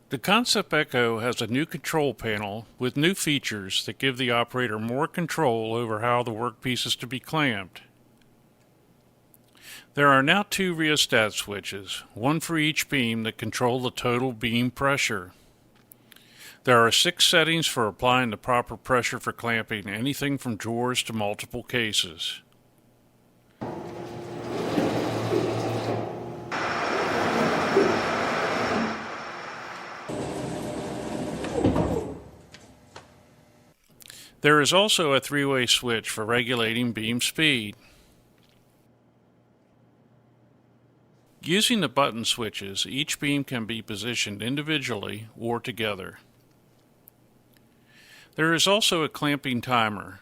The Concept Echo has a new control panel with new features that give the operator more control over how the workpiece is to be clamped. There are now 2 rheostat switches, one for each beam that control the total beam pressure. There are 6 settings for applying the proper pressure for clamping anything from drawers to multiple cases. There is also a 3-way switch for regulating beam speed. Using the button switches, each beam can be positioned individually or together. There is also a clamping timer.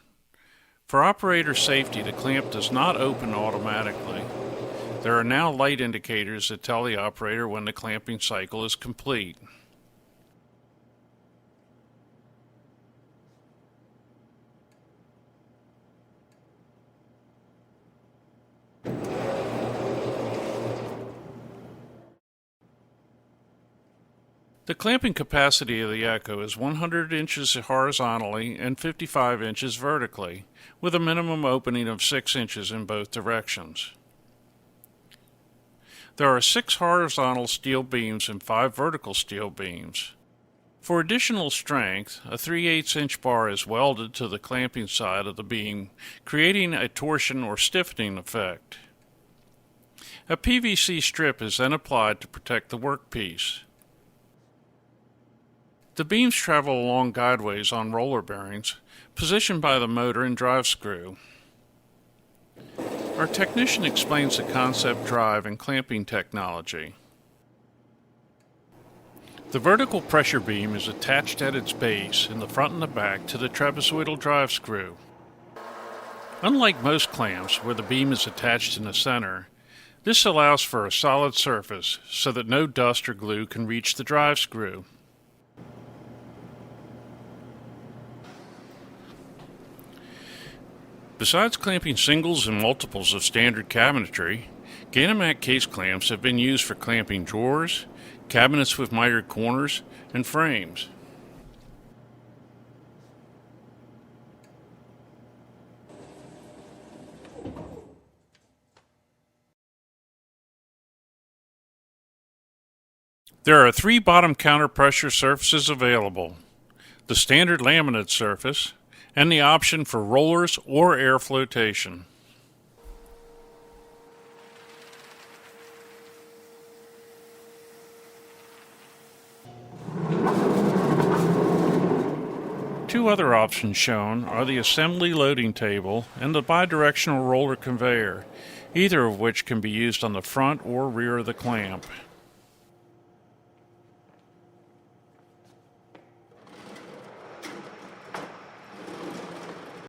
For operator safety, the clamp does not open automatically. There are now light indicators that tell the operator when the clamping cycle is complete. The clamping capacity of the Echo is 100 inches horizontally and 55 inches vertically, with a minimum opening of 6 inches in both directions. There are 6 horizontal steel beams and 5 vertical steel beams. For additional strength, a 3/8 inch bar is welded to the clamping side of the beam, creating a torsion or stiffening effect. A PVC strip is then applied to protect the workpiece. The beams travel along guideways on roller bearings, positioned by the motor and drive screw. Our technician explains the Concept drive and clamping technology. The vertical pressure beam is attached at its base in the front and the back to the trapezoidal drive screw. Unlike most clamps, where the beam is attached in the center, this allows for a solid surface so that no dust or glue can reach the drive screw. Besides clamping singles and multiples of standard cabinetry, GANNOMAT case clamps have been used for clamping drawers, cabinets with mitered corners, and frames. There are 3 bottom counter pressure surfaces available: the standard laminate surface, and the option for rollers or air flotation. Two other options shown are the assembly loading table and the bidirectional roller conveyor, either of which can be used on the front or rear of the clamp.